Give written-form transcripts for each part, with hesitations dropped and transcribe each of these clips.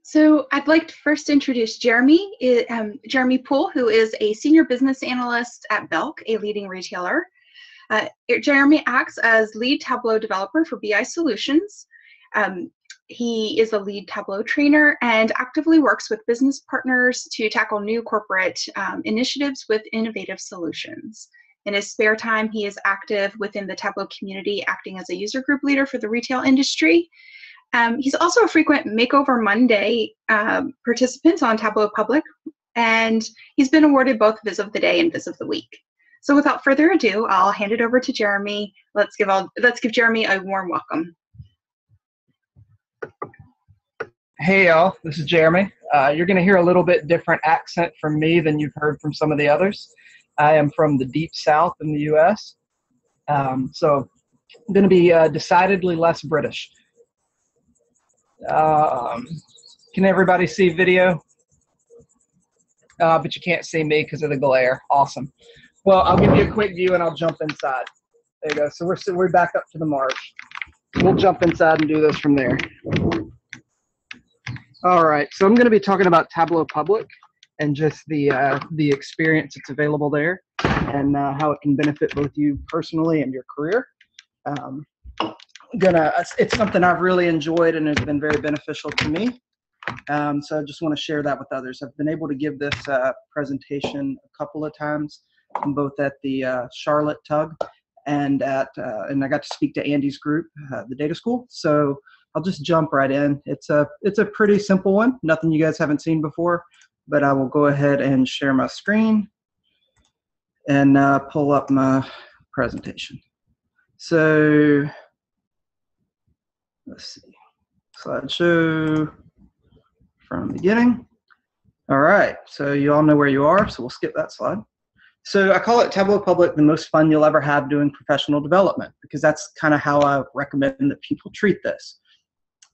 So I'd like to first introduce Jeremy, Jeremy Poole, who is a senior business analyst at Belk, a leading retailer. Jeremy acts as lead Tableau developer for BI Solutions. He is a lead Tableau trainer and actively works with business partners to tackle new corporate initiatives with innovative solutions. In his spare time, he is active within the Tableau community, acting as a user group leader for the retail industry. He's also a frequent Makeover Monday participant on Tableau Public, and he's been awarded both Viz of the Day and Viz of the Week. So without further ado, I'll hand it over to Jeremy. Let's give Jeremy a warm welcome. Hey y'all, this is Jeremy. You're going to hear a little bit different accent from me than you've heard from some of the others. I am from the deep south in the U.S., so I'm going to be decidedly less British. Can everybody see video? But you can't see me because of the glare. Awesome. Well, I'll give you a quick view and I'll jump inside. There you go. So we're back up to the march. We'll jump inside and do this from there. All right. So I'm going to be talking about Tableau Public and just the experience that's available there and how it can benefit both you personally and your career. It's something I've really enjoyed and has been very beneficial to me. So I just want to share that with others. I've been able to give this presentation a couple of times, both at the Charlotte Tug and I got to speak to Andy's group, the Data School. So I'll just jump right in. It's a pretty simple one, nothing you guys haven't seen before, but I will go ahead and share my screen and pull up my presentation. So let's see, slideshow from beginning. All right, so you all know where you are, so we'll skip that slide. So I call it Tableau Public, the most fun you'll ever have doing professional development, because that's kind of how I recommend that people treat this.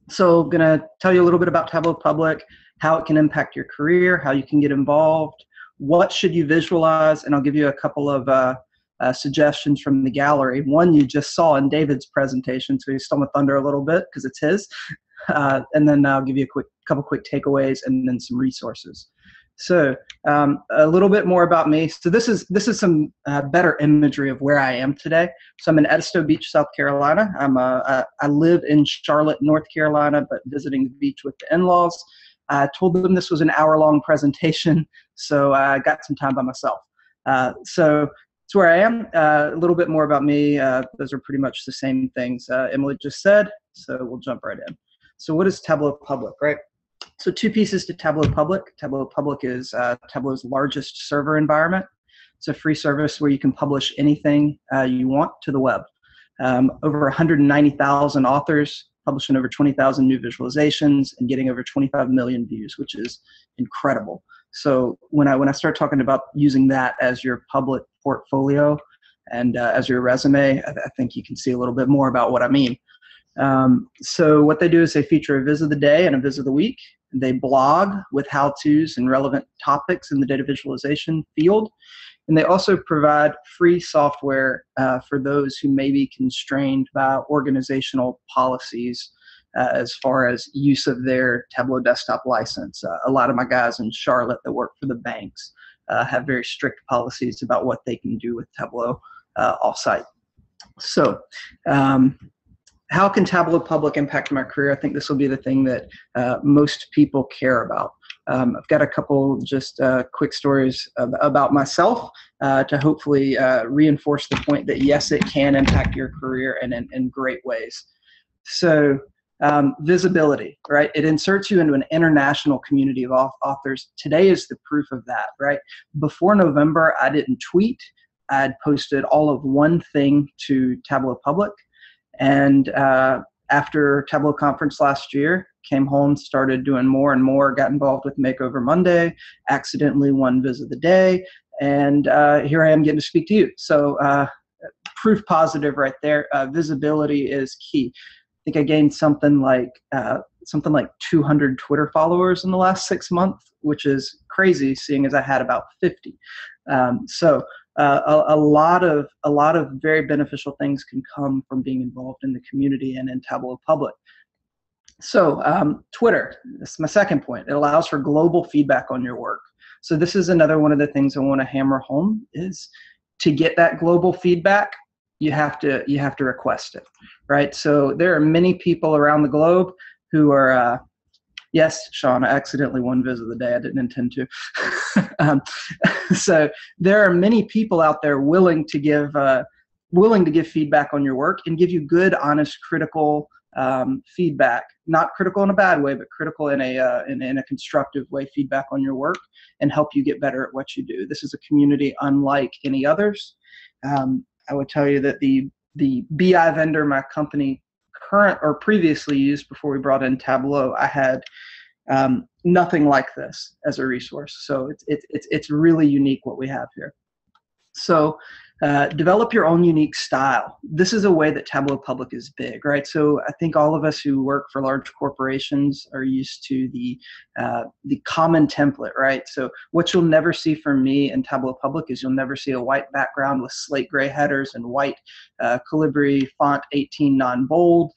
So I'm gonna tell you a little bit about Tableau Public, how it can impact your career, how you can get involved, what should you visualize, and I'll give you a couple of suggestions from the gallery. One you just saw in David's presentation, so you stole my thunder a little bit because it's his. And then I'll give you a couple quick takeaways and then some resources. So a little bit more about me. So this is some better imagery of where I am today. So I'm in Edisto Beach, South Carolina. I live in Charlotte, North Carolina, but visiting the beach with the in-laws. I told them this was an hour-long presentation, so I got some time by myself. So that's where I am. A little bit more about me. Those are pretty much the same things Emily just said, so we'll jump right in. So what is Tableau Public, right? So two pieces to Tableau Public. Tableau Public is Tableau's largest server environment. It's a free service where you can publish anything you want to the web. Over 190,000 authors, publishing over 20,000 new visualizations, and getting over 25 million views, which is incredible. So when I start talking about using that as your public portfolio and as your resume, I think you can see a little bit more about what I mean. So what they do is they feature a Viz of the Day and a Viz of the Week. They blog with how-tos and relevant topics in the data visualization field. And they also provide free software for those who may be constrained by organizational policies as far as use of their Tableau desktop license. A lot of my guys in Charlotte that work for the banks have very strict policies about what they can do with Tableau offsite. So how can Tableau Public impact my career? I think this will be the thing that most people care about. I've got a couple just quick stories about myself to hopefully reinforce the point that yes, it can impact your career and in great ways. So visibility, right? It inserts you into an international community of authors. Today is the proof of that, right? Before November, I didn't tweet. I'd posted all of one thing to Tableau Public. And after Tableau conference last year, came home, started doing more and more, got involved with Makeover Monday, accidentally won Viz of the Day, and here I am getting to speak to you. So proof positive right there. Visibility is key. I think I gained something like 200 Twitter followers in the last 6 months, which is crazy, seeing as I had about 50. A lot of very beneficial things can come from being involved in the community and in Tableau Public. So Twitter, this is my second point. It allows for global feedback on your work. So this is another one of the things I want to hammer home is to get that global feedback, you have to request it, right? So there are many people around the globe who are, yes, Sean, I accidentally won Viz of the Day. I didn't intend to. So there are many people out there willing to give feedback on your work and give you good, honest, critical feedback. Not critical in a bad way, but critical in a constructive way, feedback on your work and help you get better at what you do. This is a community unlike any others. I would tell you that the BI vendor my company previously used before we brought in Tableau, I had nothing like this as a resource. So it's really unique what we have here. So develop your own unique style. This is a way that Tableau Public is big, right? So I think all of us who work for large corporations are used to the common template, right? So what you'll never see from me in Tableau Public is you'll never see a white background with slate gray headers and white Calibri font 18 non-bold.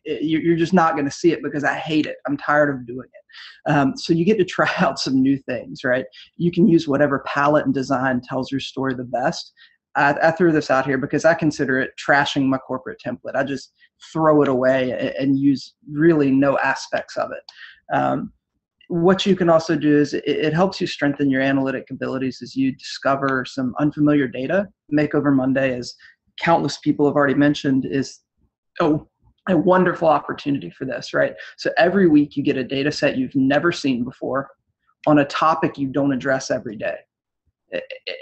You're just not going to see it because I hate it. I'm tired of doing it. So you get to try out some new things, right? You can use whatever palette and design tells your story the best. I threw this out here because I consider it trashing my corporate template. I just throw it away and use really no aspects of it. What you can also do is it helps you strengthen your analytic abilities as you discover some unfamiliar data. Makeover Monday, as countless people have already mentioned, is a wonderful opportunity for this, right? So every week you get a data set you've never seen before on a topic you don't address every day.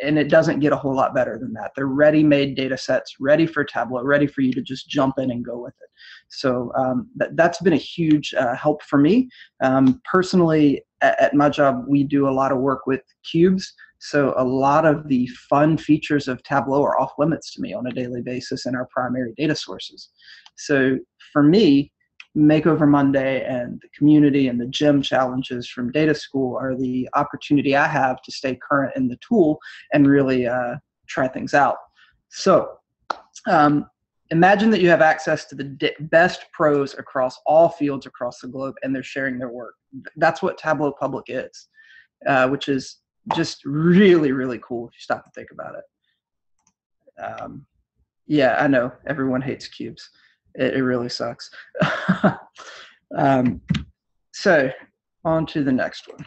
And it doesn't get a whole lot better than that. They're ready-made data sets, ready for Tableau, ready for you to just jump in and go with it. So that's been a huge help for me. Personally, at my job, we do a lot of work with cubes. So a lot of the fun features of Tableau are off limits to me on a daily basis in our primary data sources. So for me, Makeover Monday and the community and the gym challenges from data school are the opportunity I have to stay current in the tool and really try things out. So imagine that you have access to the best pros across all fields across the globe and they're sharing their work. That's what Tableau Public is, which is just really, really cool if you stop to think about it. Yeah, I know everyone hates cubes. It really sucks. So on to the next one.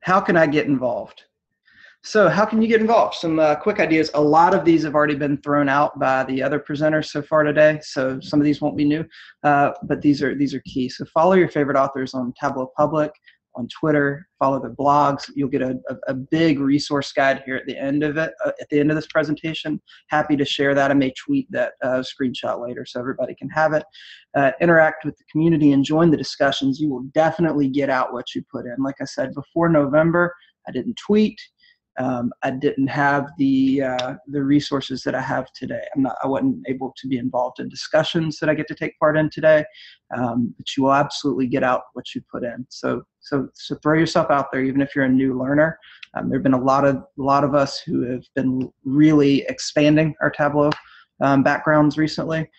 How can I get involved? So how can you get involved? Some quick ideas. A lot of these have already been thrown out by the other presenters so far today, so some of these won't be new, but these are key. So follow your favorite authors on Tableau Public, on Twitter, follow their blogs. You'll get a big resource guide here at the end of it, at the end of this presentation. Happy to share that. I may tweet that screenshot later so everybody can have it. Interact with the community and join the discussions. You will definitely get out what you put in. Like I said, before November, I didn't tweet. I didn't have the resources that I have today. I wasn't able to be involved in discussions that I get to take part in today. But you will absolutely get out what you put in. So throw yourself out there, even if you're a new learner. There have been a lot of us who have been really expanding our Tableau backgrounds recently.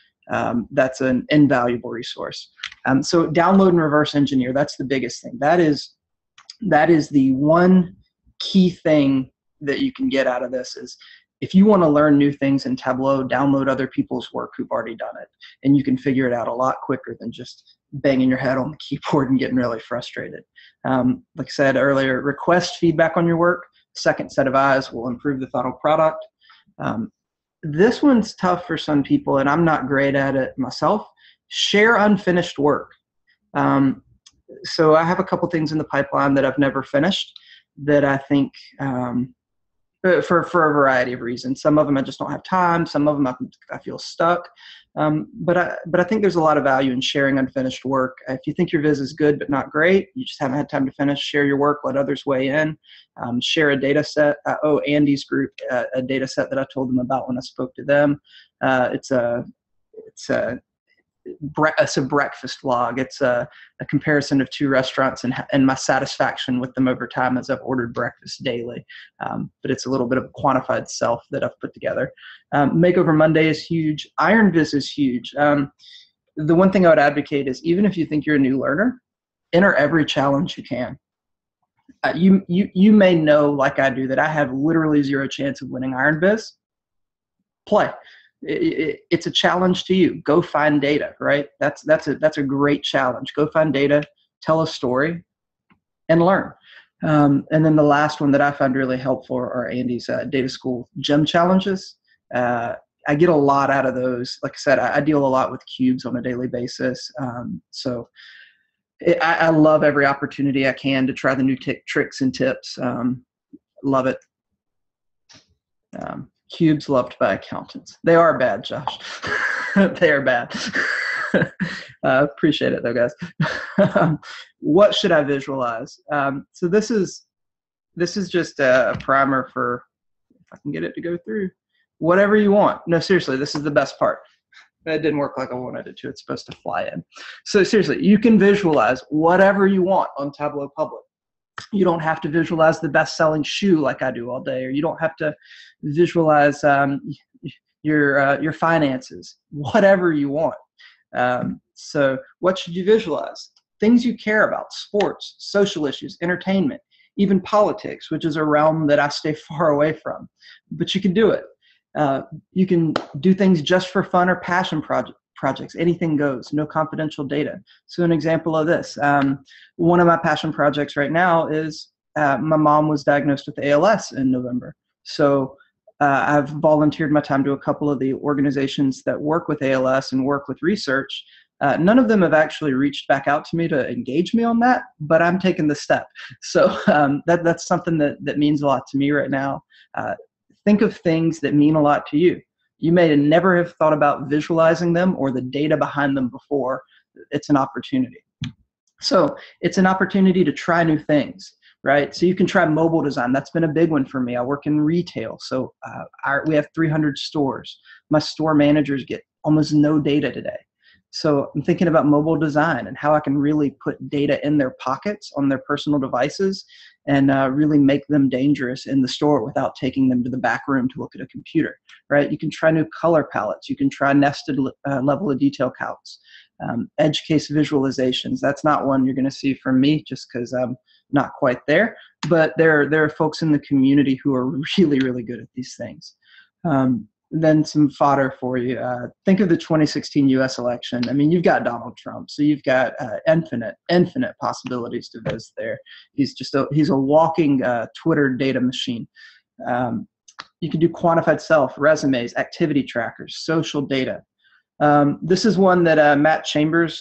That's an invaluable resource. So download and reverse engineer. That's the biggest thing. That is the one key thing that you can get out of this is if you want to learn new things in Tableau, download other people's work who've already done it, and you can figure it out a lot quicker than just banging your head on the keyboard and getting really frustrated. Like I said earlier, request feedback on your work. Second set of eyes will improve the final product. This one's tough for some people, and I'm not great at it myself. Share unfinished work. So I have a couple things in the pipeline that I've never finished that I think for a variety of reasons. Some of them I just don't have time. Some of them I feel stuck. But I think there's a lot of value in sharing unfinished work. If you think your viz is good but not great, you just haven't had time to finish, share your work, let others weigh in. Share a data set. Andy's group, a data set that I told them about when I spoke to them. It's it's a breakfast log. It's a comparison of 2 restaurants and my satisfaction with them over time as I've ordered breakfast daily. But it's a little bit of a quantified self that I've put together. Makeover Monday is huge. Iron Viz is huge. The one thing I would advocate is, even if you think you're a new learner, enter every challenge you can. You may know, like I do, that I have literally 0 chance of winning Iron Viz. Play. It's a challenge to you. Go find data, right? That's a great challenge. Go find data, tell a story, and learn. And then the last one that I find really helpful are Andy's data school gem challenges. I get a lot out of those. Like I said, I deal a lot with cubes on a daily basis. So I love every opportunity I can to try the new tricks and tips. Love it. Cubes loved by accountants. They are bad, Josh. They are bad. Appreciate it though, guys. What should I visualize? So this is just a primer for, if I can get it to go through, whatever you want. No, seriously, this is the best part. It didn't work like I wanted it to. It's supposed to fly in. So seriously, you can visualize whatever you want on Tableau Public. You don't have to visualize the best-selling shoe like I do all day, or you don't have to visualize your finances, whatever you want. So what should you visualize? Things you care about: sports, social issues, entertainment, even politics, which is a realm that I stay far away from. But you can do it. You can do things just for fun or passion projects. Anything goes, no confidential data. So an example of this, one of my passion projects right now is my mom was diagnosed with ALS in November. So I've volunteered my time to a couple of the organizations that work with ALS and work with research. None of them have actually reached back out to me to engage me on that, but I'm taking the step. So that's something that means a lot to me right now. Think of things that mean a lot to you. You may never have thought about visualizing them or the data behind them before. It's an opportunity. So it's an opportunity to try new things, right? So you can try mobile design. That's been a big one for me. I work in retail. So we have 300 stores. My store managers get almost no data today. So I'm thinking about mobile design and how I can really put data in their pockets on their personal devices and really make them dangerous in the store without taking them to the back room to look at a computer, right? You can try new color palettes. You can try nested level of detail calcs, edge case visualizations. That's not one you're going to see from me just because I'm not quite there, but there are folks in the community who are really, really good at these things. Then some fodder for you. Think of the 2016 U.S. election. I mean, you've got Donald Trump, so you've got infinite possibilities to visit there. He's a walking Twitter data machine. You can do quantified self, resumes, activity trackers, social data. This is one that Matt Chambers,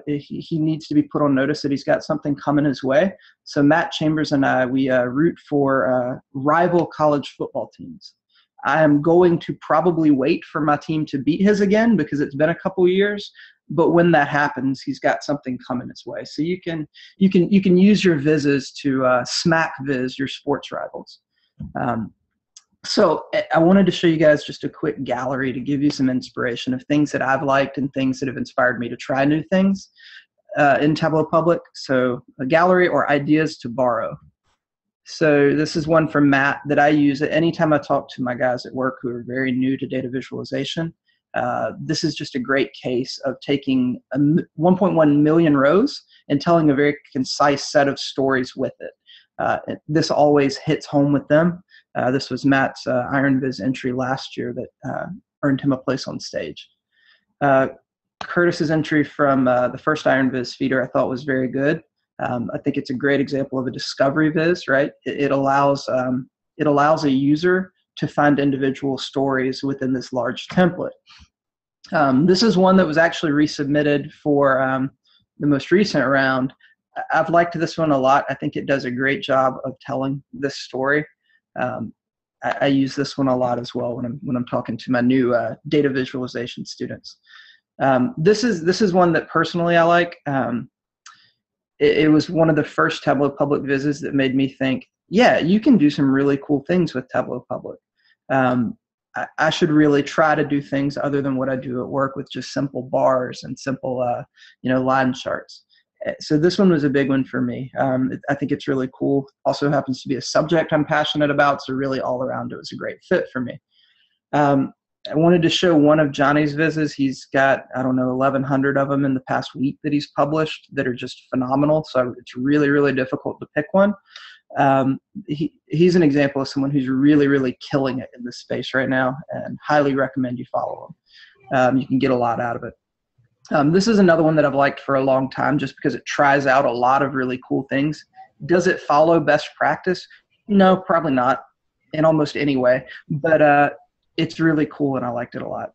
he needs to be put on notice that he's got something coming his way. So Matt Chambers and I, we root for rival college football teams. I am going to probably wait for my team to beat his again because it's been a couple years. But when that happens, he's got something coming his way. So you can use your vizzes to smack viz your sports rivals. So I wanted to show you guys just a quick gallery to give you some inspiration of things that I've liked and things that have inspired me to try new things in Tableau Public. So a gallery or ideas to borrow. So this is one from Matt that I use anytime I talk to my guys at work who are very new to data visualization. This is just a great case of taking 1.1 million rows and telling a very concise set of stories with it. This always hits home with them. This was Matt's Iron Viz entry last year that earned him a place on stage. Curtis's entry from the first Iron Viz feeder I thought was very good. I think it's a great example of a discovery viz, right? It allows a user to find individual stories within this large template. This is one that was actually resubmitted for the most recent round. I've liked this one a lot. I think it does a great job of telling this story. I use this one a lot as well when I'm talking to my new data visualization students. This is one that personally I like. It was one of the first Tableau Public vizzes that made me think, yeah, you can do some really cool things with Tableau Public. I should really try to do things other than what I do at work with just simple bars and simple, line charts. So this one was a big one for me. I think it's really cool. Also happens to be a subject I'm passionate about, so really all around it was a great fit for me. I wanted to show one of Johnny's vizzes. He's got, 1,100 of them in the past week that he's published that are just phenomenal. So it's really, really difficult to pick one. He's an example of someone who's really, really killing it in this space right now, and highly recommend you follow him. You can get a lot out of it. This is another one that I've liked for a long time just because it tries out a lot of really cool things. Does it follow best practice? No, probably not in almost any way, but it's really cool and I liked it a lot.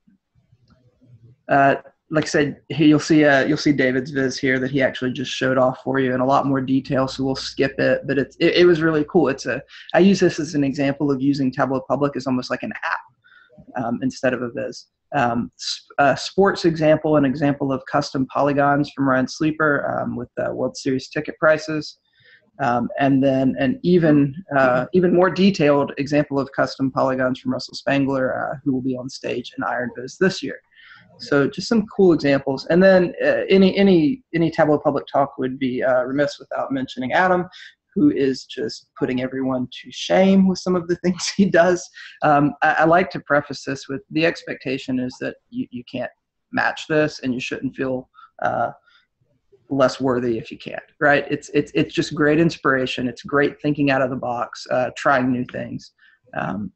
Like I said, you'll see David's viz here that he actually just showed off for you in a lot more detail, so we'll skip it, but it was really cool. I use this as an example of using Tableau Public as almost like an app instead of a viz. Sports example, an example of custom polygons from Ryan Sleeper with World Series ticket prices. And then an even more detailed example of custom polygons from Russell Spangler, who will be on stage in Iron Viz this year. So just some cool examples. And then any Tableau Public talk would be remiss without mentioning Adam, who is just putting everyone to shame with some of the things he does. I like to preface this with the expectation is that you can't match this and you shouldn't feel less worthy if you can't, right? It's just great inspiration. It's great thinking out of the box, trying new things.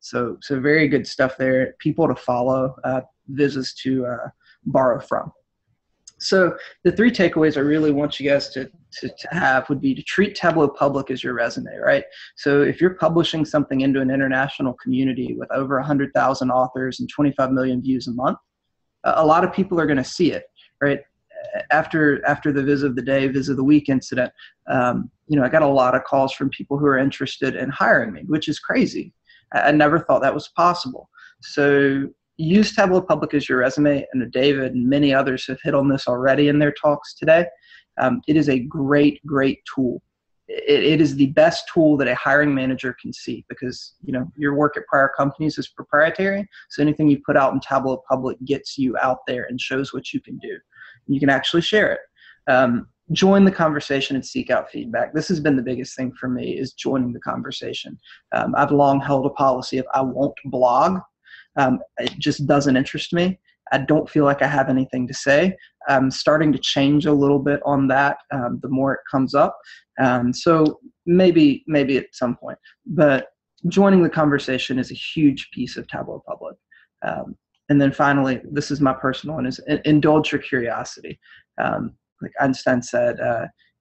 So very good stuff there. People to follow, vizzes to borrow from. So the three takeaways I really want you guys to have would be to treat Tableau Public as your resume, right? So if you're publishing something into an international community with over 100,000 authors and 25 million views a month, a lot of people are going to see it, right? After the viz of the day, viz of the week incident, I got a lot of calls from people who are interested in hiring me, which is crazy. I never thought that was possible. So use Tableau Public as your resume, and David and many others have hit on this already in their talks today. It is a great, great tool. It is the best tool that a hiring manager can see because, your work at prior companies is proprietary. So anything you put out in Tableau Public gets you out there and shows what you can do. You can actually share it. Join the conversation and seek out feedback. This has been the biggest thing for me is joining the conversation. I've long held a policy of I won't blog. It just doesn't interest me. I don't feel like I have anything to say. I'm starting to change a little bit on that the more it comes up. So maybe at some point. But joining the conversation is a huge piece of Tableau Public. And then finally, this is my personal one, is indulge your curiosity. Like Einstein said,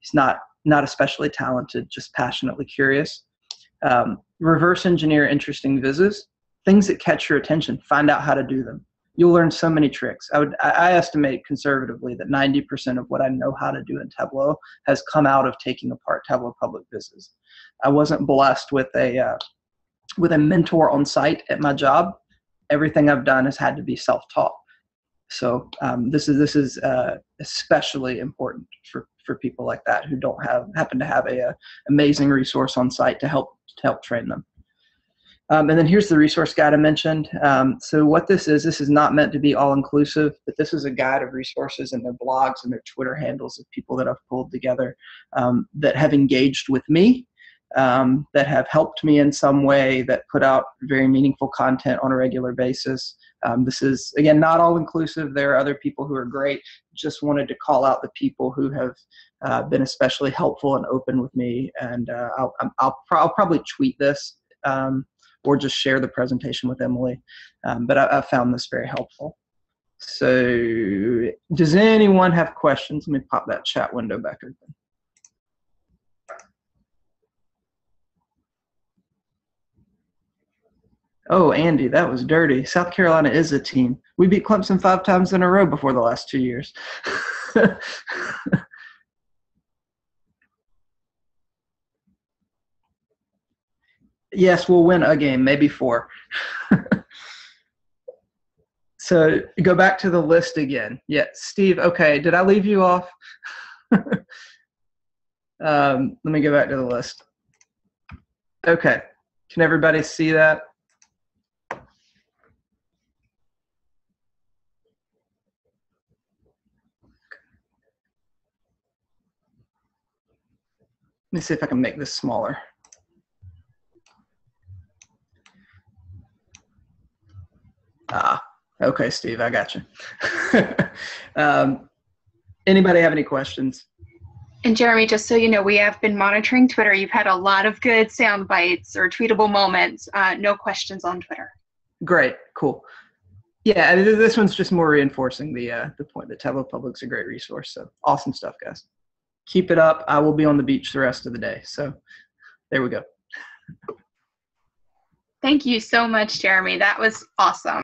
he's not especially talented, just passionately curious. Reverse engineer interesting vizzes, things that catch your attention, find out how to do them. You'll learn so many tricks. I estimate conservatively that 90% of what I know how to do in Tableau has come out of taking apart Tableau Public vizzes. I wasn't blessed with a mentor on site at my job. Everything I've done has had to be self-taught. So this is especially important for people like that who don't happen to have a amazing resource on site to help train them. And then here's the resource guide I mentioned. So what this is not meant to be all-inclusive, but this is a guide of resources and their blogs and their Twitter handles of people that I've pulled together that have engaged with me, that have helped me in some way, that put out very meaningful content on a regular basis. This is, again, not all-inclusive. There are other people who are great. Just wanted to call out the people who have been especially helpful and open with me. And I'll probably tweet this or just share the presentation with Emily. But I found this very helpful. So does anyone have questions? Let me pop that chat window back open. Oh, Andy, that was dirty. South Carolina is a team. We beat Clemson 5 times in a row before the last 2 years. Yes, we'll win a game, maybe 4. So go back to the list again. Yeah, Steve, okay, did I leave you off? Let me go back to the list. Okay, can everybody see that? Let me see if I can make this smaller. Okay, Steve, I got you. Anybody have any questions? And Jeremy, just so you know, we have been monitoring Twitter. You've had a lot of good sound bites or tweetable moments. No questions on Twitter. Great, cool. Yeah, this one's just more reinforcing the point that Tableau Public's a great resource. So awesome stuff, guys. Keep it up. I will be on the beach the rest of the day. So there we go. Thank you so much, Jeremy. That was awesome.